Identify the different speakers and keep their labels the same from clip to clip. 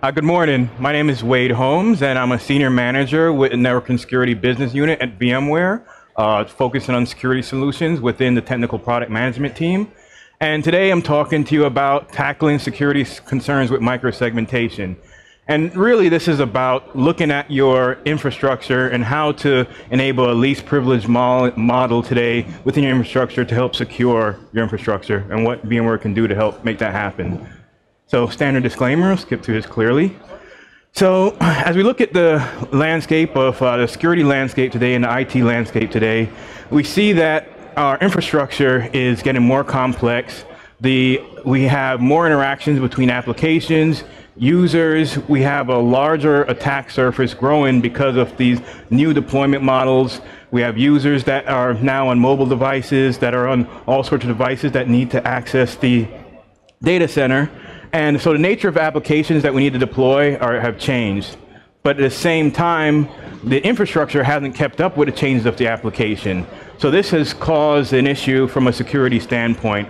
Speaker 1: Good morning. My name is Wade Holmes, and I'm a senior manager with the Network and Security Business Unit at VMware, focusing on security solutions within the technical product management team. And today I'm talking to you about tackling security concerns with microsegmentation. And really this is about looking at your infrastructure and how to enable a least privileged model today within your infrastructure to help secure your infrastructure and what VMware can do to help make that happen. So standard disclaimer, I'll skip through this clearly. So as we look at the landscape of the security landscape today and the IT landscape today, we see that our infrastructure is getting more complex. We have more interactions between applications, users. We have a larger attack surface growing because of these new deployment models. We have users that are now on mobile devices, that are on all sorts of devices that need to access the data center. And so the nature of applications that we need to deploy have changed. But at the same time, the infrastructure hasn't kept up with the changes of the application. So this has caused an issue from a security standpoint.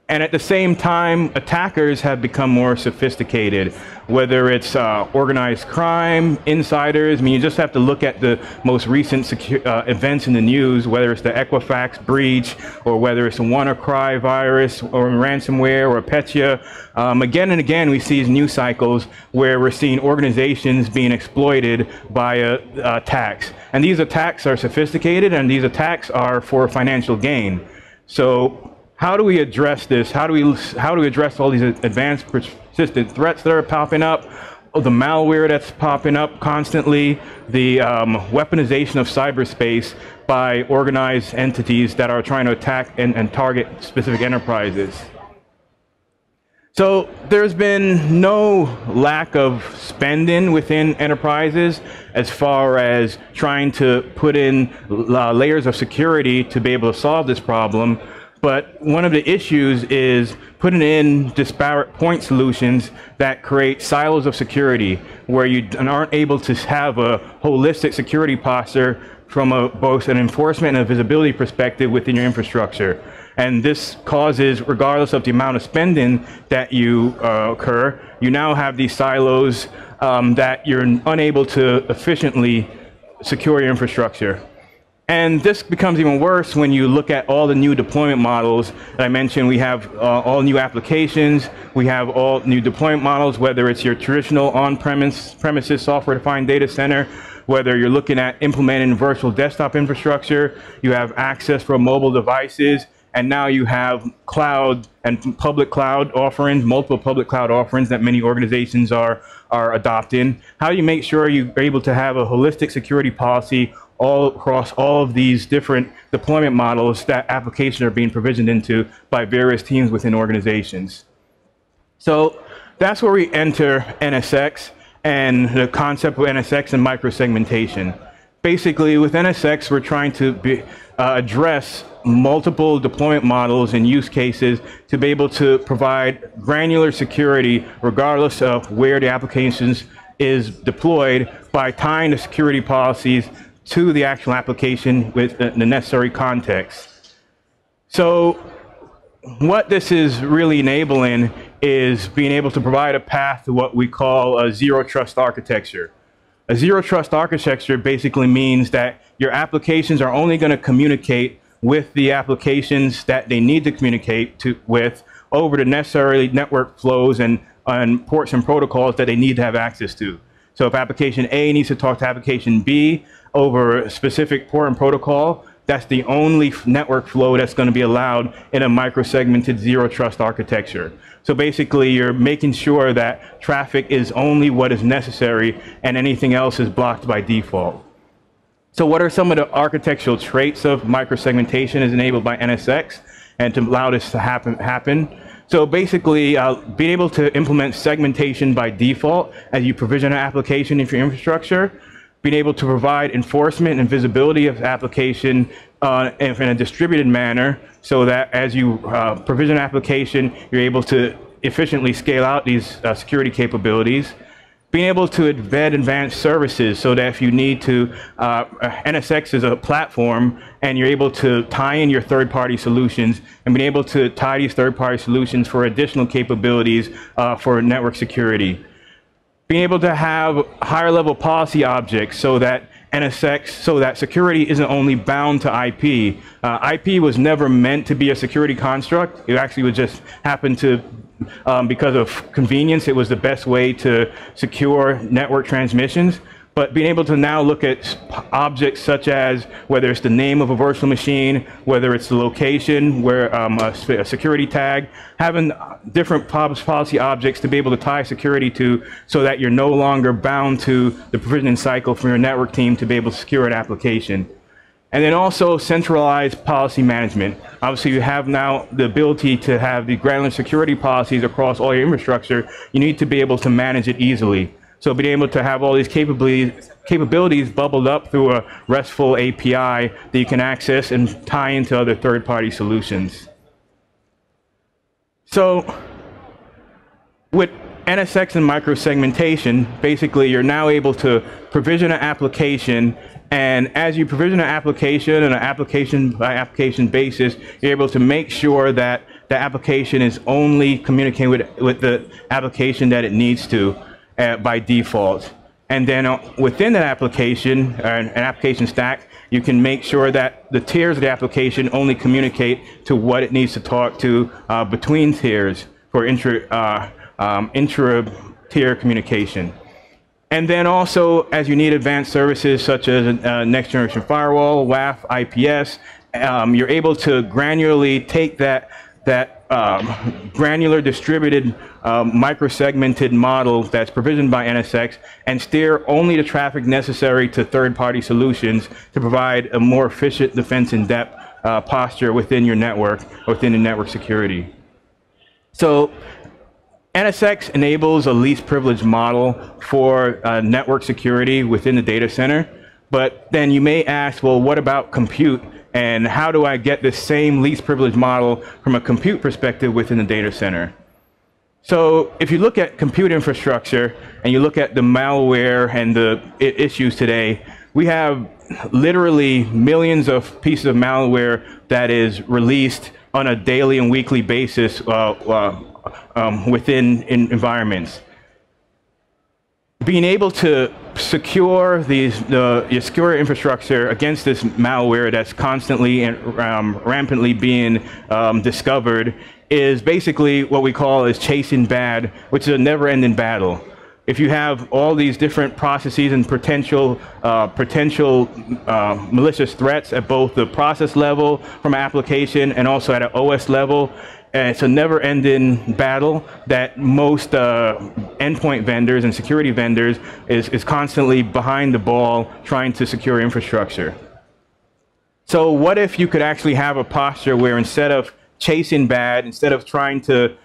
Speaker 1: And at the same time, attackers have become more sophisticated, whether it's organized crime, insiders. I mean, you just have to look at the most recent events in the news, whether it's the Equifax breach, or whether it's a WannaCry virus, or ransomware, or Petya. Again and again, we see these news cycles where we're seeing organizations being exploited by attacks. And these attacks are sophisticated, and these attacks are for financial gain. So how do we address this? How do we address all these advanced persistent threats that are popping up, the malware that's popping up constantly, the weaponization of cyberspace by organized entities that are trying to attack and target specific enterprises? So there's been no lack of spending within enterprises as far as trying to put in layers of security to be able to solve this problem. But one of the issues is putting in disparate point solutions that create silos of security, where you aren't able to have a holistic security posture from both an enforcement and a visibility perspective within your infrastructure. And this causes, regardless of the amount of spending that you occur, you now have these silos that you're unable to efficiently secure your infrastructure. And this becomes even worse when you look at all the new deployment models that I mentioned. We have all new applications. We have all new deployment models, whether it's your traditional on-premises software-defined data center, whether you're looking at implementing virtual desktop infrastructure, you have access from mobile devices, and now you have cloud and public cloud offerings, multiple public cloud offerings that many organizations are adopting. How do you make sure you're able to have a holistic security policy all across all of these different deployment models that applications are being provisioned into by various teams within organizations? So that's where we enter NSX and the concept of NSX and microsegmentation. Basically, with NSX, we're trying to address multiple deployment models and use cases to be able to provide granular security regardless of where the applications is deployed by tying the security policies to the actual application with the necessary context. So what this is really enabling is being able to provide a path to what we call a zero trust architecture. A zero trust architecture basically means that your applications are only going to communicate with the applications that they need to communicate with over the necessary network flows and ports and protocols that they need to have access to. So if application A needs to talk to application B over a specific port and protocol, that's the only network flow that's going to be allowed in a microsegmented zero trust architecture. So basically, you're making sure that traffic is only what is necessary and anything else is blocked by default. So what are some of the architectural traits of microsegmentation as enabled by NSX and to allow this to happen? So basically, being able to implement segmentation by default as you provision an application in your infrastructure, being able to provide enforcement and visibility of the application in a distributed manner so that as you provision an application, you're able to efficiently scale out these security capabilities. Being able to embed advanced services so that if you need to, NSX is a platform and you're able to tie in your third-party solutions and being able to tie these third-party solutions for additional capabilities for network security. Being able to have higher level policy objects so that NSX, so that security isn't only bound to IP. IP was never meant to be a security construct. It actually would just happen to, because of convenience, it was the best way to secure network transmissions. But being able to now look at objects such as whether it's the name of a virtual machine, whether it's the location, where a security tag, having different policy objects to be able to tie security to so that you're no longer bound to the provisioning cycle from your network team to be able to secure an application. And then also centralized policy management. Obviously, you have now the ability to have the granular security policies across all your infrastructure. You need to be able to manage it easily. So being able to have all these capabilities bubbled up through a RESTful API that you can access and tie into other third-party solutions. So with NSX and microsegmentation, basically you're now able to provision an application, and as you provision an application on an application by application basis, you're able to make sure that the application is only communicating with the application that it needs to. By default. And then within that application, an application stack, you can make sure that the tiers of the application only communicate to what it needs to talk to between tiers for intra-tier communication. And then also, as you need advanced services such as next generation firewall, WAF, IPS, you're able to granularly take that granular distributed microsegmented model that's provisioned by NSX and steer only the traffic necessary to third-party solutions to provide a more efficient defense in depth posture within your network, within the network security. So NSX enables a least privilege model for network security within the data center, but then you may ask, well, what about compute? And how do I get this same least privilege model from a compute perspective within the data center? So if you look at compute infrastructure and you look at the malware and the issues today, we have literally millions of pieces of malware that is released on a daily and weekly basis within environments. Being able to secure your secure infrastructure against this malware that's constantly and rampantly being discovered is basically what we call is chasing bad, which is a never-ending battle. If you have all these different processes and potential malicious threats at both the process level from an application and also at an OS level, it's a never-ending battle that most endpoint vendors and security vendors is constantly behind the ball trying to secure infrastructure. So what if you could actually have a posture where instead of chasing bad, instead of trying to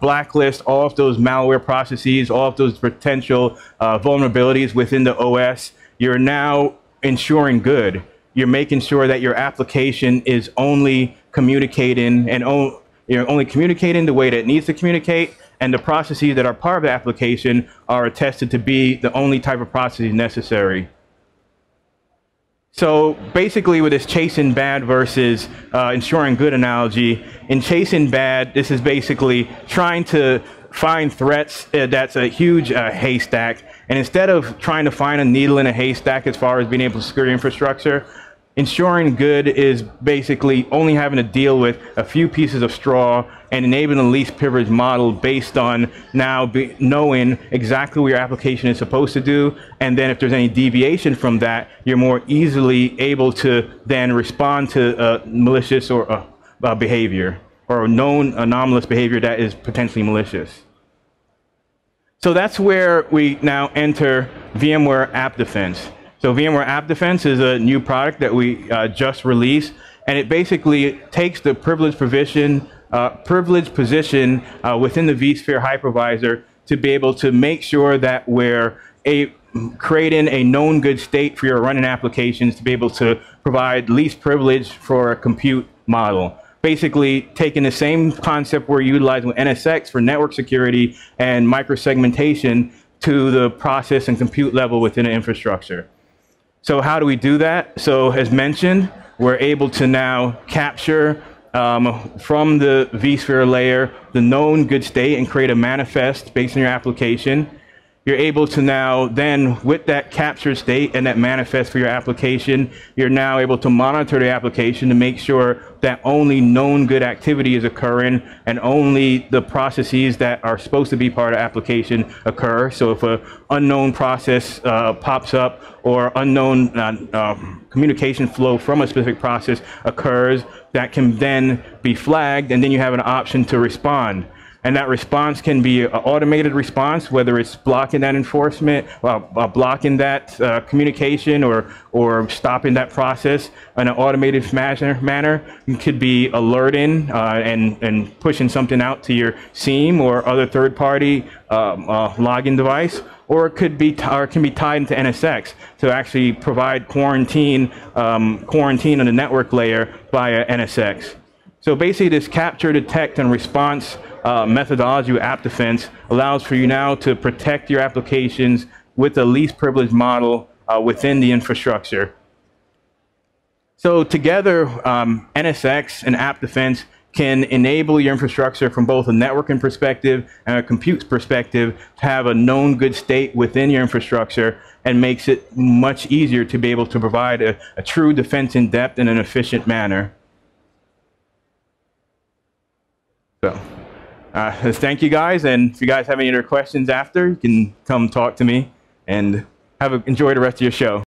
Speaker 1: blacklist all of those malware processes, all of those potential vulnerabilities within the OS, you're now ensuring good. You're making sure that your application is only communicating and you're only communicating the way that it needs to communicate, and the processes that are part of the application are attested to be the only type of processes necessary. So basically with this chasing bad versus ensuring good analogy, in chasing bad, this is basically trying to find threats that's a huge haystack, and instead of trying to find a needle in a haystack as far as being able to secure infrastructure, ensuring good is basically only having to deal with a few pieces of straw and enabling the least privilege model based on now knowing exactly what your application is supposed to do. And then if there's any deviation from that, you're more easily able to then respond to malicious or behavior or known anomalous behavior that is potentially malicious. So that's where we now enter VMware App Defense. So VMware App Defense is a new product that we just released, and it basically takes the privileged position within the vSphere hypervisor to be able to make sure that we're creating a known good state for your running applications to be able to provide least privilege for a compute model. Basically taking the same concept we're utilizing with NSX for network security and microsegmentation to the process and compute level within an infrastructure. So how do we do that? So as mentioned, we're able to now capture from the vSphere layer the known good state and create a manifest based on your application. you're able to now then, with that captured state and that manifest for your application, you're now able to monitor the application to make sure that only known good activity is occurring and only the processes that are supposed to be part of the application occur. So if an unknown process pops up or unknown communication flow from a specific process occurs, that can then be flagged, and then you have an option to respond. And that response can be an automated response, whether it's blocking that enforcement, blocking that communication, or stopping that process in an automated manner. It could be alerting and pushing something out to your SIEM or other third-party login device, or it could be can be tied into NSX to actually provide quarantine on the network layer via NSX. So basically, this capture, detect, and response methodology with App Defense allows for you now to protect your applications with the least privileged model within the infrastructure. So together, NSX and App Defense can enable your infrastructure from both a networking perspective and a compute perspective to have a known good state within your infrastructure, and makes it much easier to be able to provide a true defense in depth in an efficient manner. So. Thank you guys, and if you guys have any other questions after, you can come talk to me, and enjoy the rest of your show.